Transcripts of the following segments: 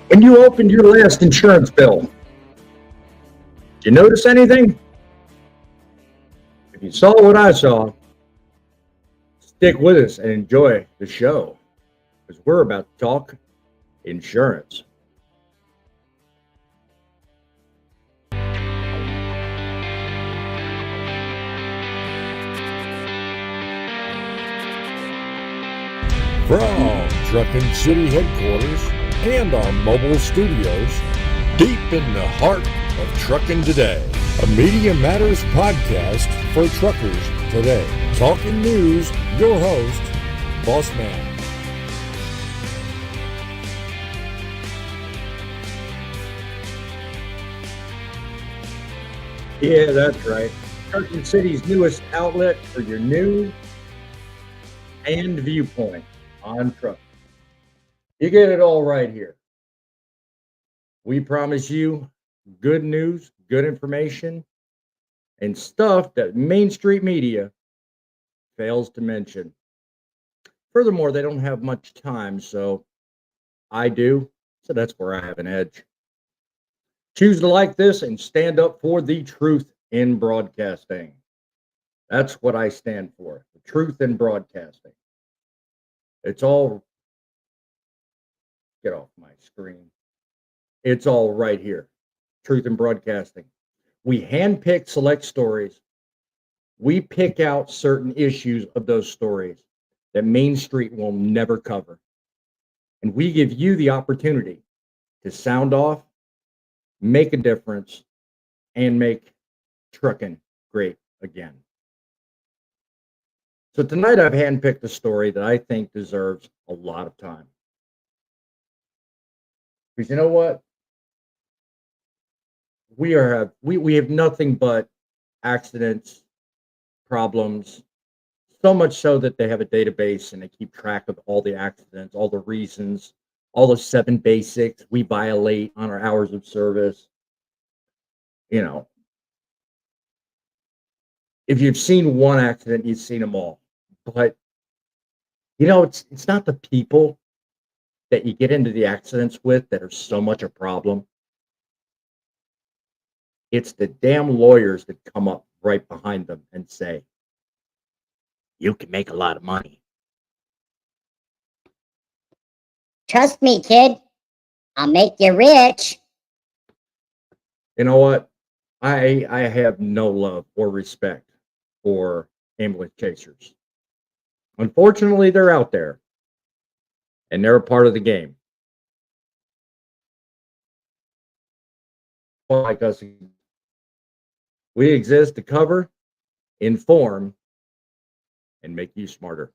When you opened your last insurance bill, did you notice anything? If you saw what I saw, stick with us and enjoy the show because we're about to talk insurance. From Truckin City headquarters and our mobile studios, deep in the heart of Truckin Today, a Media Matters podcast for truckers today. Talking news, your host, Boss Man. Yeah, that's right. Truckin City's newest outlet for your news and viewpoint on trucking. You get it all right here. We promise you good news, good information, and stuff that Main Street media fails to mention. Furthermore, they don't have much time, so I do. So that's where I have an edge. Choose to like this and stand up for the truth in broadcasting. That's what I stand for, the truth in broadcasting. It's all, get off my screen. It's all right here. Truth in broadcasting. We handpick select stories. We pick out certain issues of those stories that Main Street will never cover. And we give you the opportunity to sound off, make a difference, and make trucking great again. So tonight I've handpicked a story that I think deserves a lot of time. Because you know what? We have nothing but accidents, problems, so much so that they have a database and they keep track of all the accidents, all the reasons, all the 7 basics we violate on our hours of service. You know, if you've seen one accident, you've seen them all. But it's not the people that you get into the accidents with that are so much a problem. It's the damn lawyers that come up right behind them and say, you can make a lot of money. Trust me, kid. I'll make you rich. You know what? I have no love or respect for ambulance chasers. Unfortunately, they're out there and they're a part of the game. Like us, we exist to cover, inform, and make you smarter.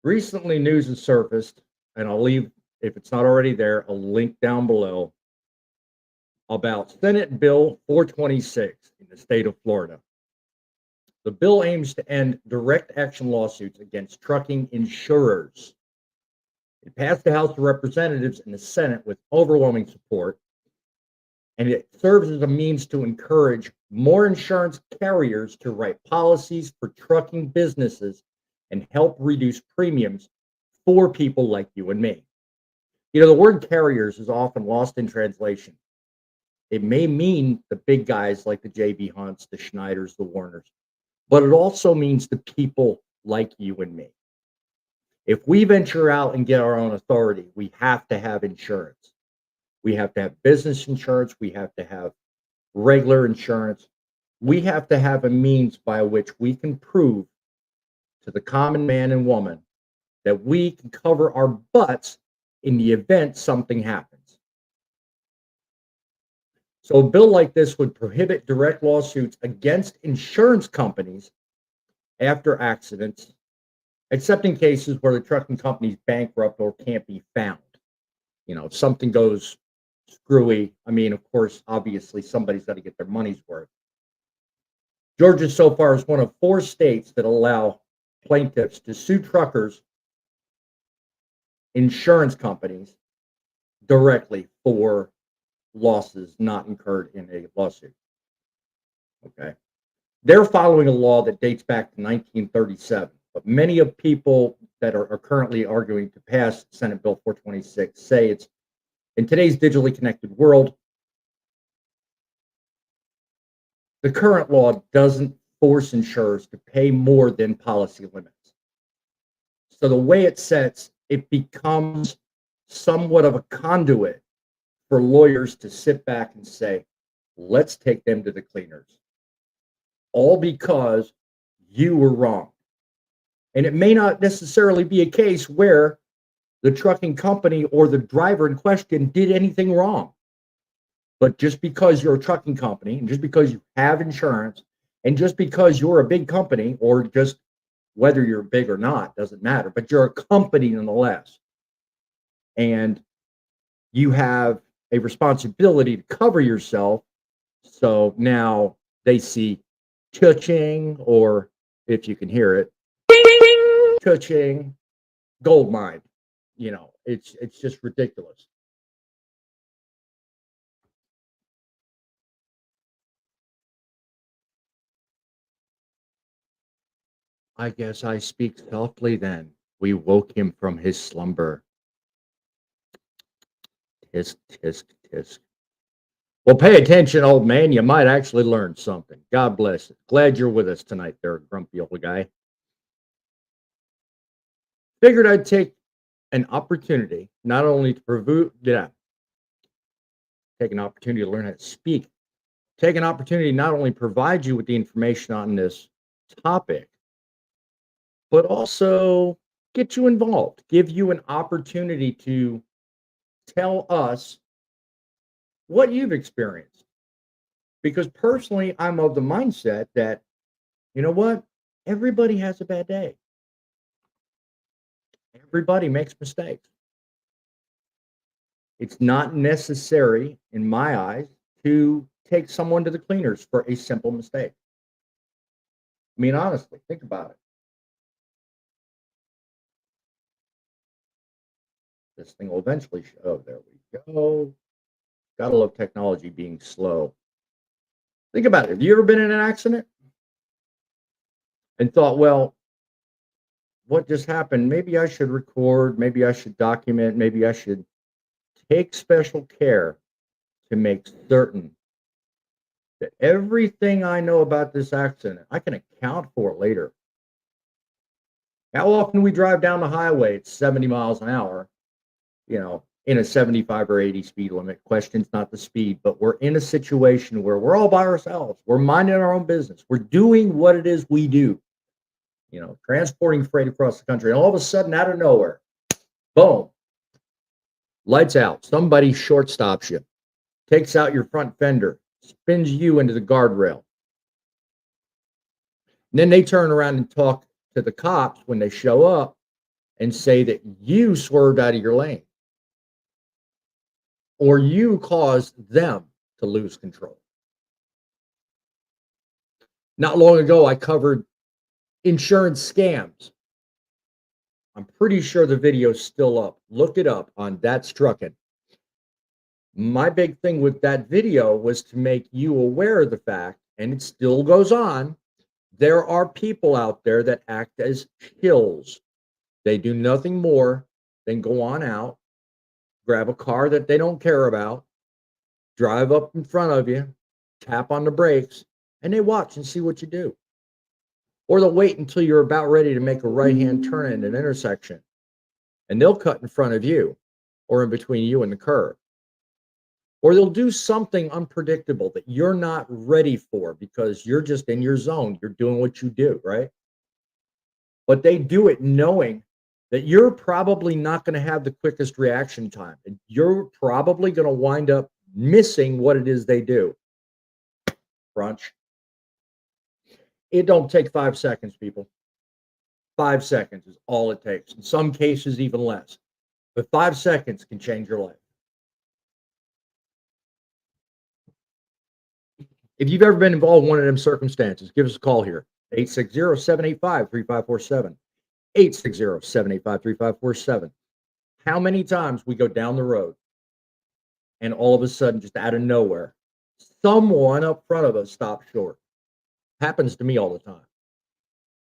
Recently, news has surfaced, and I'll leave, if it's not already there, a link down below about Senate Bill 426 in the state of Florida. The bill aims to end direct action lawsuits against trucking insurers. It passed the House of Representatives and the Senate with overwhelming support, and it serves as a means to encourage more insurance carriers to write policies for trucking businesses and help reduce premiums for people like you and me. You know, the word carriers is often lost in translation. It may mean the big guys like the J.B. Hunts, the Schneiders, the Warners, but it also means the people like you and me. If we venture out and get our own authority, we have to have insurance. We have to have business insurance. We have to have regular insurance. We have to have a means by which we can prove to the common man and woman that we can cover our butts in the event something happens. So a bill like this would prohibit direct lawsuits against insurance companies after accidents, except in cases where the trucking company's bankrupt or can't be found. You know, if something goes screwy, I mean, of course, obviously somebody's got to get their money's worth. Georgia so far is one of 4 states that allow plaintiffs to sue truckers, insurance companies directly for losses not incurred in a lawsuit. Okay. They're following a law that dates back to 1937. But many of people that are currently arguing to pass Senate Bill 426 say it's in today's digitally connected world, the current law doesn't force insurers to pay more than policy limits. So the way it sets, it becomes somewhat of a conduit for lawyers to sit back and say, let's take them to the cleaners. All because you were wrong. And it may not necessarily be a case where the trucking company or the driver in question did anything wrong. But just because you're a trucking company, and just because you have insurance, and just because you're a big company, or just whether you're big or not, doesn't matter, but you're a company nonetheless. And you have a responsibility to cover yourself. So now they see cha-ching, or if you can hear it, cha-ching, gold mine. You know, it's just ridiculous. I guess I speak softly then. We woke him from his slumber. Tisk, tisk, tisk. Well, pay attention, old man. You might actually learn something. God bless it. Glad you're with us tonight there, grumpy old guy. Figured I'd take an opportunity not only to take an opportunity to learn how to speak, take an opportunity to not only provide you with the information on this topic, but also get you involved, give you an opportunity to tell us what you've experienced. Because personally, I'm of the mindset that, you know what? Everybody has a bad day. Everybody makes mistakes. It's not necessary, in my eyes, to take someone to the cleaners for a simple mistake. I mean, honestly, think about it. This thing will eventually show. Oh, there we go. Gotta love technology being slow. Think about it. Have you ever been in an accident and thought, well, what just happened? Maybe I should record. Maybe I should document. Maybe I should take special care to make certain that everything I know about this accident, I can account for later. How often we drive down the highway at 70 miles an hour, you know, in a 75 or 80 speed limit. Question's not the speed, but we're in a situation where we're all by ourselves. We're minding our own business. We're doing what it is we do, you know, transporting freight across the country. And all of a sudden, out of nowhere, boom, lights out. Somebody short stops you, takes out your front fender, spins you into the guardrail. And then they turn around and talk to the cops when they show up and say that you swerved out of your lane or you caused them to lose control. Not long ago, I covered insurance scams. I'm pretty sure the video's still up. Look it up on That's Truckin. My big thing with that video was to make you aware of the fact, and it still goes on, there are people out there that act as shills. They do nothing more than go on out, grab a car that they don't care about, drive up in front of you, tap on the brakes, and they watch and see what you do. Or they'll wait until you're about ready to make a right-hand turn in an intersection, and they'll cut in front of you or in between you and the curb. Or they'll do something unpredictable that you're not ready for because you're just in your zone. You're doing what you do, right? But they do it knowing that you're probably not going to have the quickest reaction time. And you're probably going to wind up missing what it is they do. Crunch. It don't take 5 seconds, people. 5 seconds is all it takes. In some cases, even less. But 5 seconds can change your life. If you've ever been involved in one of them circumstances, give us a call here. 860-785-3547. 860-785-3547. How many times we go down the road and all of a sudden, just out of nowhere, someone up front of us stops short. Happens to me all the time.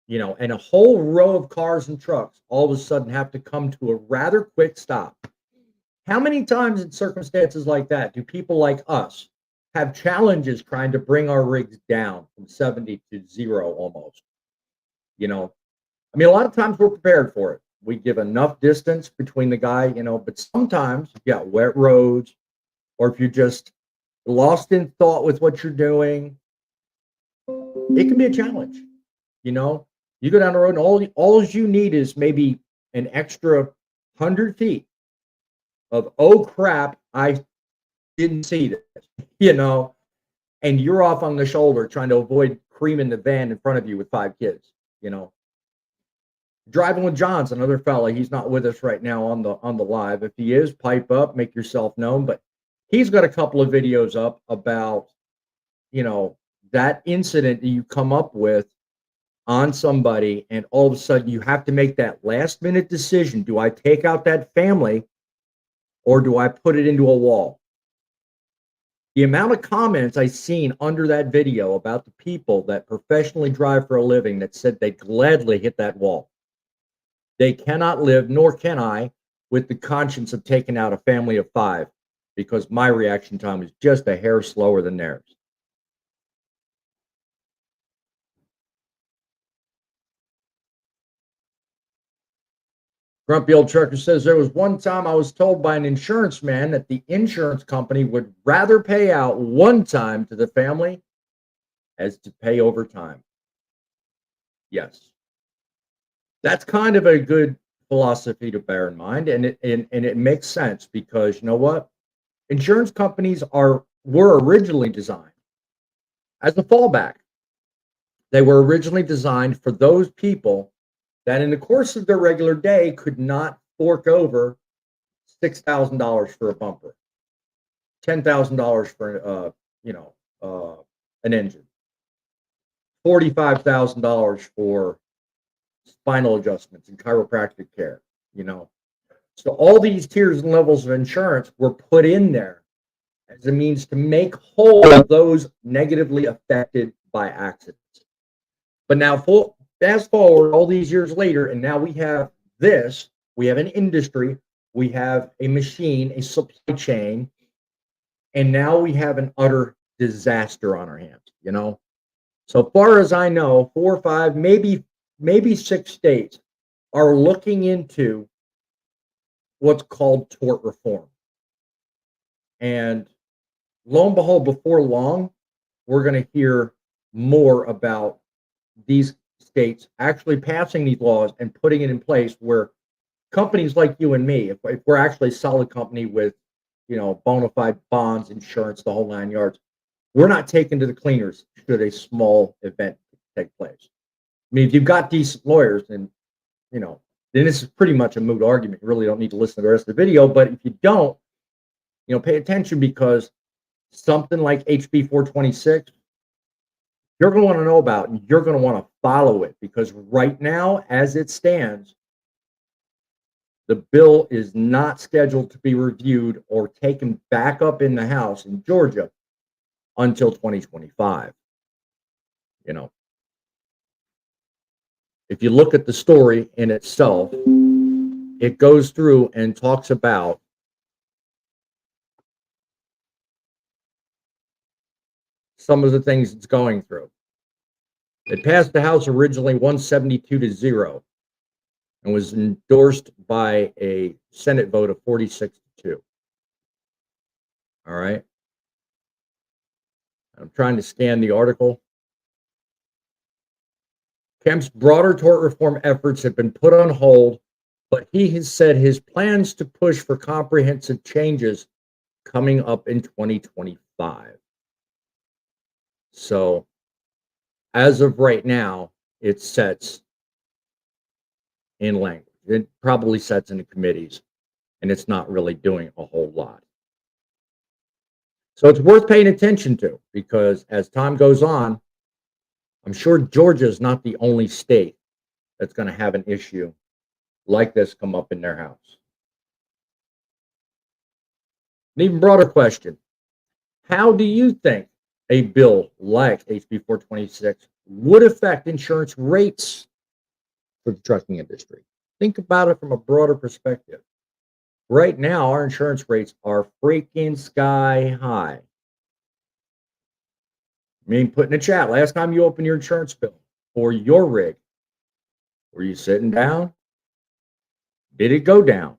and a whole row of cars and trucks all of a sudden have to come to a rather quick stop. How many times in circumstances like that do people like us have challenges trying to bring our rigs down from 70 to 0 almost? I mean, a lot of times we're prepared for it. We give enough distance between the guy, but sometimes you've got wet roads, or if you're just lost in thought with what you're doing, it can be a challenge. You go down the road and all you need is maybe an extra 100 feet of, oh crap, I didn't see this, and you're off on the shoulder trying to avoid creaming the van in front of you with 5 kids. Driving with John's another fella. He's not with us right now on the live. If he is, pipe up, make yourself known. But he's got a couple of videos up about that incident that you come up with on somebody, and all of a sudden you have to make that last minute decision. Do I take out that family or do I put it into a wall? The amount of comments I've seen under that video about the people that professionally drive for a living that said they'd gladly hit that wall. They cannot live, nor can I, with the conscience of taking out a family of 5, because my reaction time is just a hair slower than theirs. Grumpy Old Trucker says, there was one time I was told by an insurance man that the insurance company would rather pay out one time to the family as to pay over time. Yes. That's kind of a good philosophy to bear in mind, and it makes sense, because you know what? Insurance companies were originally designed as a fallback. They were originally designed for those people that in the course of their regular day could not fork over $6,000 for a bumper, $10,000 for an engine, $45,000 for spinal adjustments and chiropractic care. So all these tiers and levels of insurance were put in there as a means to make whole those negatively affected by accidents. But now fast forward all these years later, and now we have an industry, we have a machine, a supply chain, and now we have an utter disaster on our hands. So far as I know, 4 or 5, maybe 6 states are looking into what's called tort reform. And lo and behold, before long, we're going to hear more about these states actually passing these laws and putting it in place where companies like you and me, if we're actually a solid company with, bona fide bonds, insurance, the whole 9 yards, we're not taken to the cleaners should a small event take place. I mean, if you've got decent lawyers, then this is pretty much a moot argument. You really don't need to listen to the rest of the video. But if you don't, pay attention, because something like HB 426, you're going to want to know about, and you're going to want to follow it, because right now, as it stands, the bill is not scheduled to be reviewed or taken back up in the House in Georgia until 2025. If you look at the story in itself, it goes through and talks about some of the things it's going through. It passed the House originally 172 to 0 and was endorsed by a Senate vote of 46 to 2. All right. I'm trying to scan the article. Kemp's broader tort reform efforts have been put on hold, but he has said his plans to push for comprehensive changes coming up in 2025. So, as of right now, it sets in language. It probably sets in the committees, and it's not really doing a whole lot. So it's worth paying attention to, because as time goes on, I'm sure Georgia is not the only state that's going to have an issue like this come up in their House. An even broader question: how do you think a bill like HB 426 would affect insurance rates for the trucking industry. Think about it from a broader perspective. Right now, our insurance rates are freaking sky high. I mean, put in the chat, last time you opened your insurance bill for your rig, were you sitting down? Did it go down?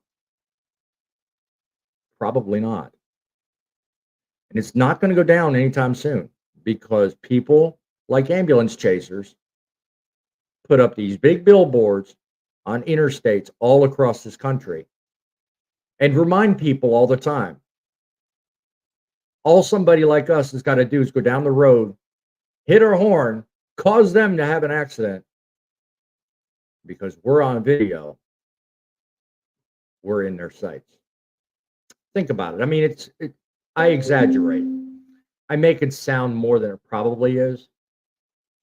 Probably not. And it's not going to go down anytime soon because people like ambulance chasers put up these big billboards on interstates all across this country and remind people all the time. All somebody like us has got to do is go down the road, hit our horn, cause them to have an accident because we're on video. We're in their sights. Think about it. I mean, I exaggerate. I make it sound more than it probably is.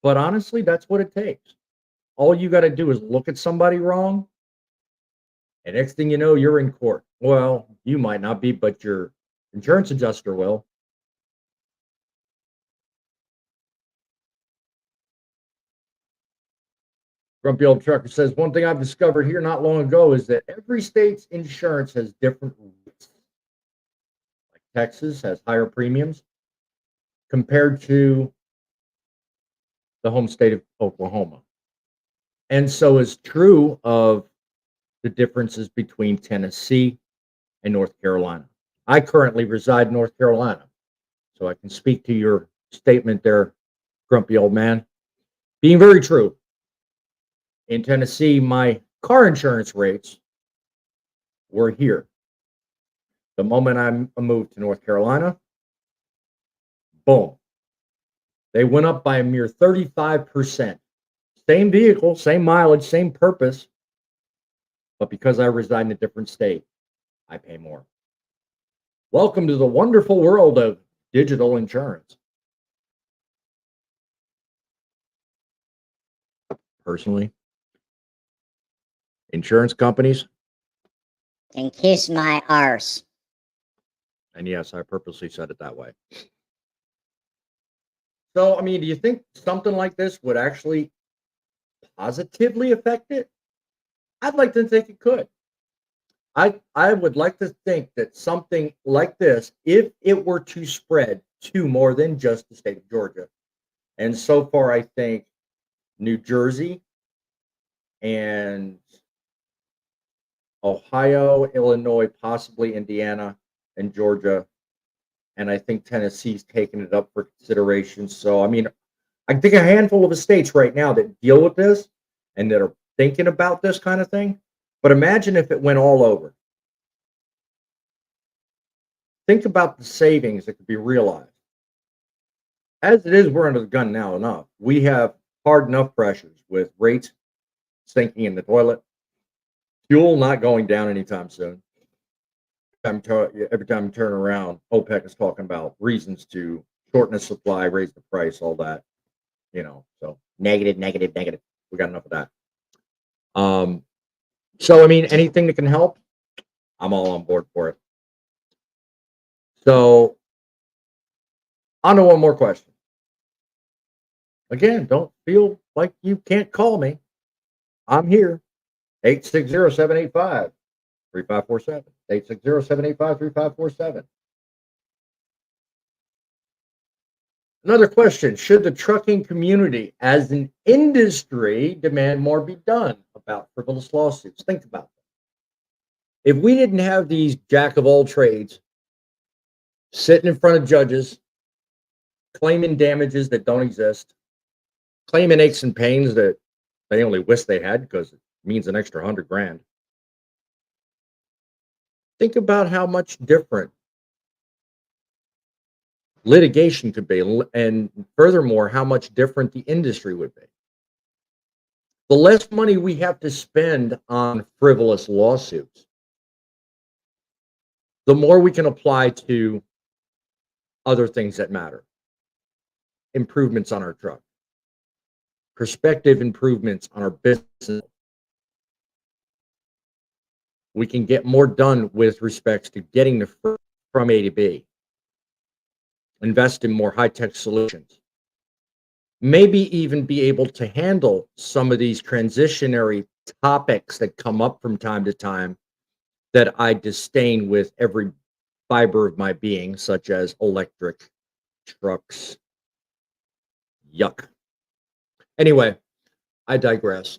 But honestly, that's what it takes. All you got to do is look at somebody wrong, and next thing you know, you're in court. Well, you might not be, but your insurance adjuster will. Grumpy Old Trucker says, one thing I've discovered here not long ago is that every state's insurance has different rates. Like Texas has higher premiums compared to the home state of Oklahoma. And so is true of the differences between Tennessee and North Carolina. I currently reside in North Carolina, so I can speak to your statement there, grumpy old man. Being very true. In Tennessee, my car insurance rates were here. The moment I moved to North Carolina, boom, they went up by a mere 35%. Same vehicle, same mileage, same purpose, but because I reside in a different state, I pay more. Welcome to the wonderful world of digital insurance. Personally, insurance companies, And kiss my arse. and yes, I purposely said it that way. So, I mean, do you think something like this would actually positively affect it? I'd like to think it could. I would like to think that something like this, if it were to spread to more than just the state of Georgia, and so far I think New Jersey and Ohio, Illinois, possibly Indiana and Georgia, and I think Tennessee's taken it up for consideration. So, I mean, I think a handful of the states right now that deal with this and that are thinking about this kind of thing. But imagine if it went all over. Think about the savings that could be realized. As it is, we're under the gun now enough. We have hard enough pressures with rates sinking in the toilet, fuel not going down anytime soon. Every time you turn around, OPEC is talking about reasons to shorten the supply, raise the price, all that. So negative. We got enough of that. So, I mean, anything that can help, I'm all on board for it. So, on to one more question. Again, don't feel like you can't call me. I'm here. 860-785-3547. 860-785-3547. Another question. Should the trucking community as an industry demand more be done about frivolous lawsuits? Think about that. If we didn't have these jack of all trades sitting in front of judges, claiming damages that don't exist, claiming aches and pains that they only wish they had because it means an extra $100,000. Think about how much different litigation could be, and furthermore, how much different the industry would be. The less money we have to spend on frivolous lawsuits, the more we can apply to other things that matter. Improvements on our truck, prospective improvements on our business. We can get more done with respects to getting the freight from A to B. Invest in more high-tech solutions. maybe even be able to handle some of these transitionary topics that come up from time to time that I disdain with every fiber of my being, such as electric trucks. Yuck. Anyway, I digress.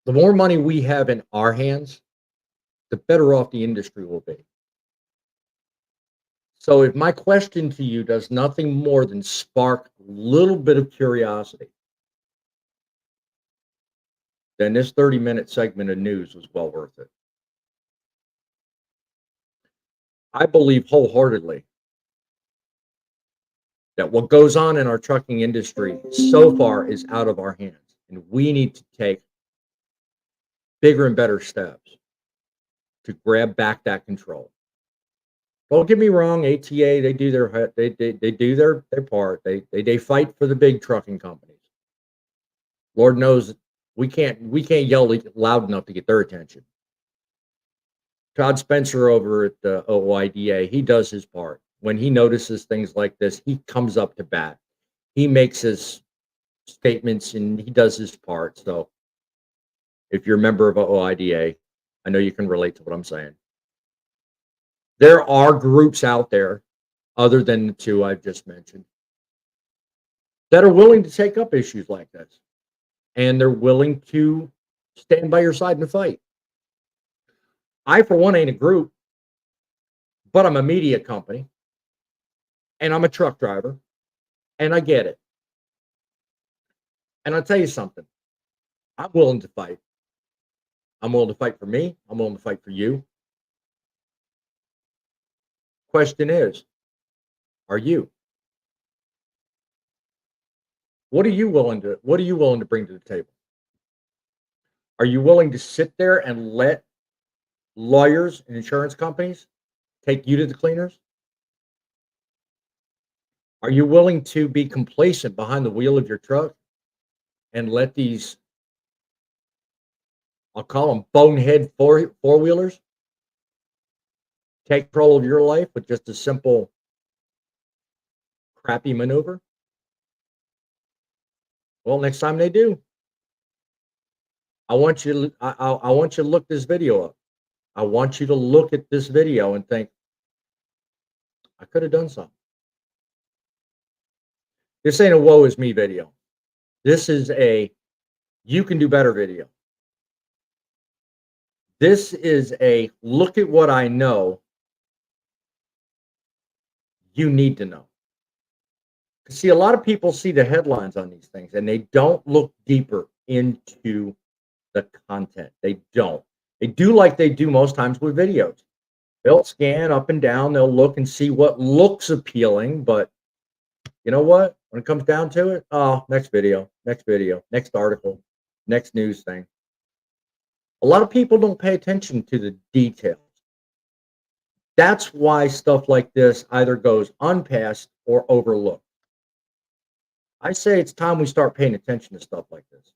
The more money we have in our hands, the better off the industry will be. So if my question to you does nothing more than spark a little bit of curiosity, then this 30-minute segment of news was well worth it. I believe wholeheartedly that what goes on in our trucking industry so far is out of our hands, and we need to take bigger and better steps to grab back that control. Don't get me wrong, ATA, they do their part. They fight for the big trucking companies. Lord knows we can't yell loud enough to get their attention. Todd Spencer over at the OIDA, he does his part. When he notices things like this, he comes up to bat. He makes his statements and he does his part. So if you're a member of OIDA, I know you can relate to what I'm saying. There are groups out there, other than the two I've just mentioned, that are willing to take up issues like this. And they're willing to stand by your side in the fight. I, for one, ain't a group, but I'm a media company. And I'm a truck driver. And I get it. And I'll tell you something. I'm willing to fight. I'm willing to fight for me. I'm willing to fight for you. Question is, are you? What are you willing to bring to the table? Are you willing to sit there and let lawyers and insurance companies take you to the cleaners? Are you willing to be complacent behind the wheel of your truck and let these, I'll call them bonehead four-wheelers, take control of your life with just a simple crappy maneuver? Well, next time they do, I want you to look this video up. I want you to look at this video and think, I could have done something. This ain't a woe is me video. This is a you can do better video. This is a look at what I know you need to know. See, a lot of people see the headlines on these things and they don't look deeper into the content. They don't. They do like they do most times with videos. They'll scan up and down, they'll look and see what looks appealing, but you know what? When it comes down to it, oh, next video, next article, next news thing. A lot of people don't pay attention to the details. That's why stuff like this either goes unpassed or overlooked. I say it's time we start paying attention to stuff like this.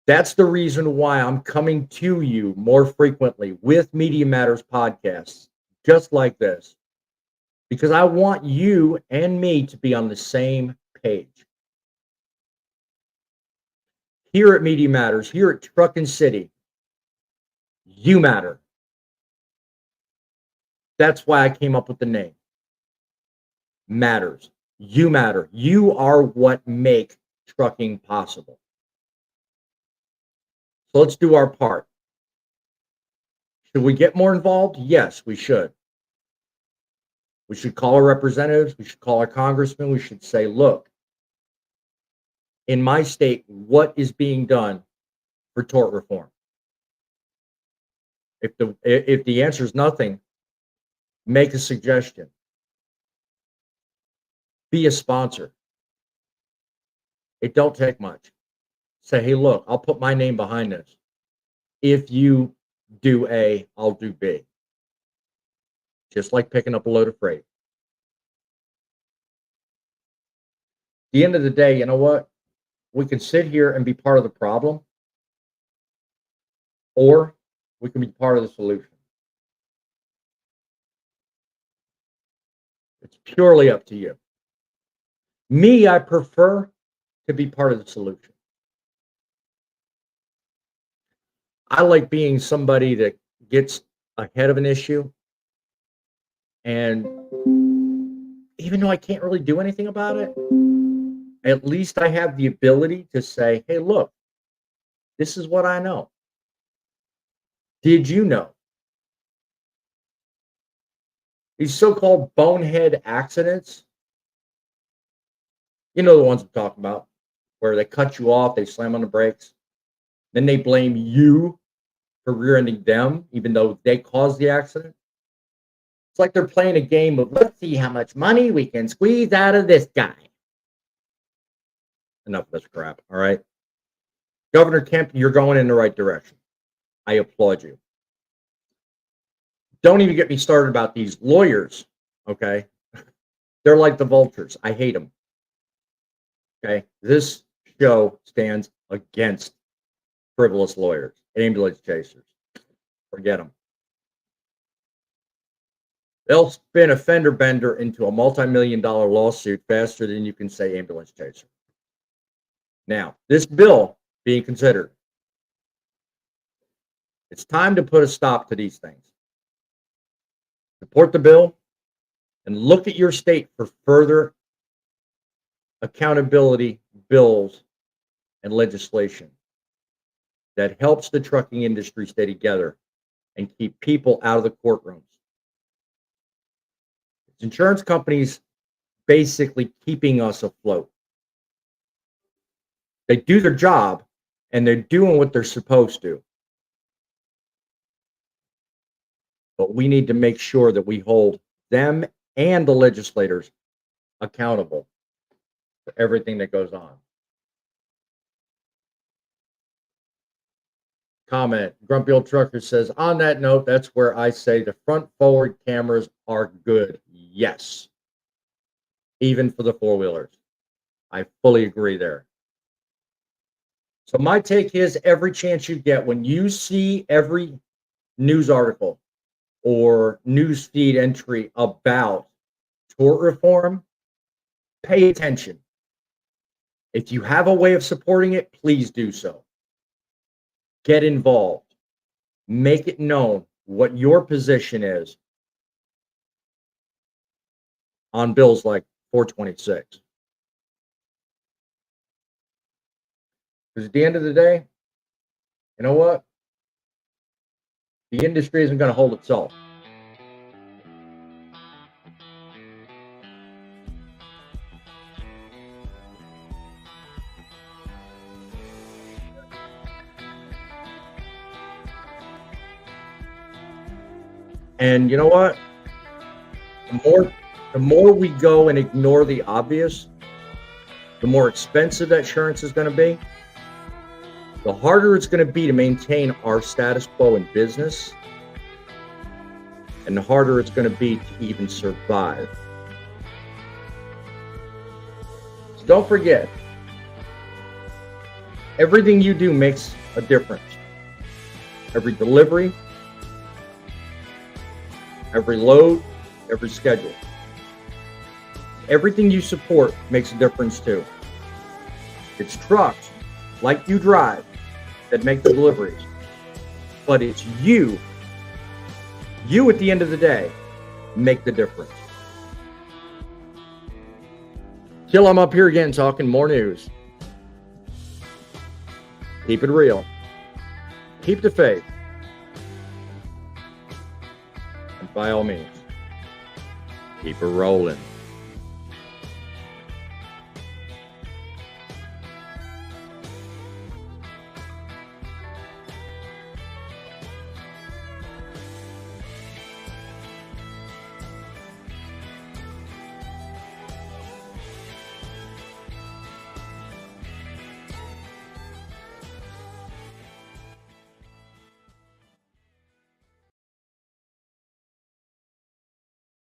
That's the reason why I'm coming to you more frequently with Media Matters podcasts, just like this, because I want you and me to be on the same page. Here at Media Matters, here at Truckin City, you matter. That's why I came up with the name. Matters. You matter. You are what make trucking possible. So let's do our part. Should we get more involved? Yes, we should. We should call our representatives. We should call our congressmen. We should say, look, in my state, what is being done for tort reform? If the answer is nothing, make a suggestion. Be a sponsor. It don't take much. Say, hey, look, I'll put my name behind this. If you do A, I'll do B. Just like picking up a load of freight. At the end of the day, you know what? We can sit here and be part of the problem, or we can be part of the solution. It's purely up to you. Me, I prefer to be part of the solution. I like being somebody that gets ahead of an issue, and even though I can't really do anything about it, at least I have the ability to say, hey, look, this is what I know. Did you know? These so-called bonehead accidents, you know the ones I'm talking about, where they cut you off, they slam on the brakes, then they blame you for rear-ending them, even though they caused the accident. It's like they're playing a game of, let's see how much money we can squeeze out of this guy. Enough of this crap, all right? Governor Kemp, you're going in the right direction. I applaud you. Don't even get me started about these lawyers, okay? They're like the vultures. I hate them. Okay? This show stands against frivolous lawyers, ambulance chasers. Forget them. They'll spin a fender bender into a multi-million-dollar lawsuit faster than you can say ambulance chaser. Now, this bill being considered, it's time to put a stop to these things. Support the bill and look at your state for further accountability bills and legislation that helps the trucking industry stay together and keep people out of the courtrooms. It's insurance companies basically keeping us afloat. They do their job and they're doing what they're supposed to. But we need to make sure that we hold them and the legislators accountable for everything that goes on. Comment, Grumpy Old Trucker says, on that note, that's where I say the front forward cameras are good. Yes. Even for the four-wheelers. I fully agree there. So my take is, every chance you get, when you see every news article or news feed entry about tort reform, pay attention. If you have a way of supporting it, please do so. Get involved. Make it known what your position is on bills like 426. Because at the end of the day, you know what? The industry isn't going to hold itself. And you know what? The more we go and ignore the obvious, the more expensive that insurance is going to be. The harder it's going to be to maintain our status quo in business, and the harder it's going to be to even survive. So don't forget, everything you do makes a difference. Every delivery, every load, every schedule. Everything you support makes a difference too. It's trucks like you drive that make the deliveries, but it's you at the end of the day make the difference. Till I'm up here again talking more news. Keep it real. Keep the faith. And by all means, keep it rolling.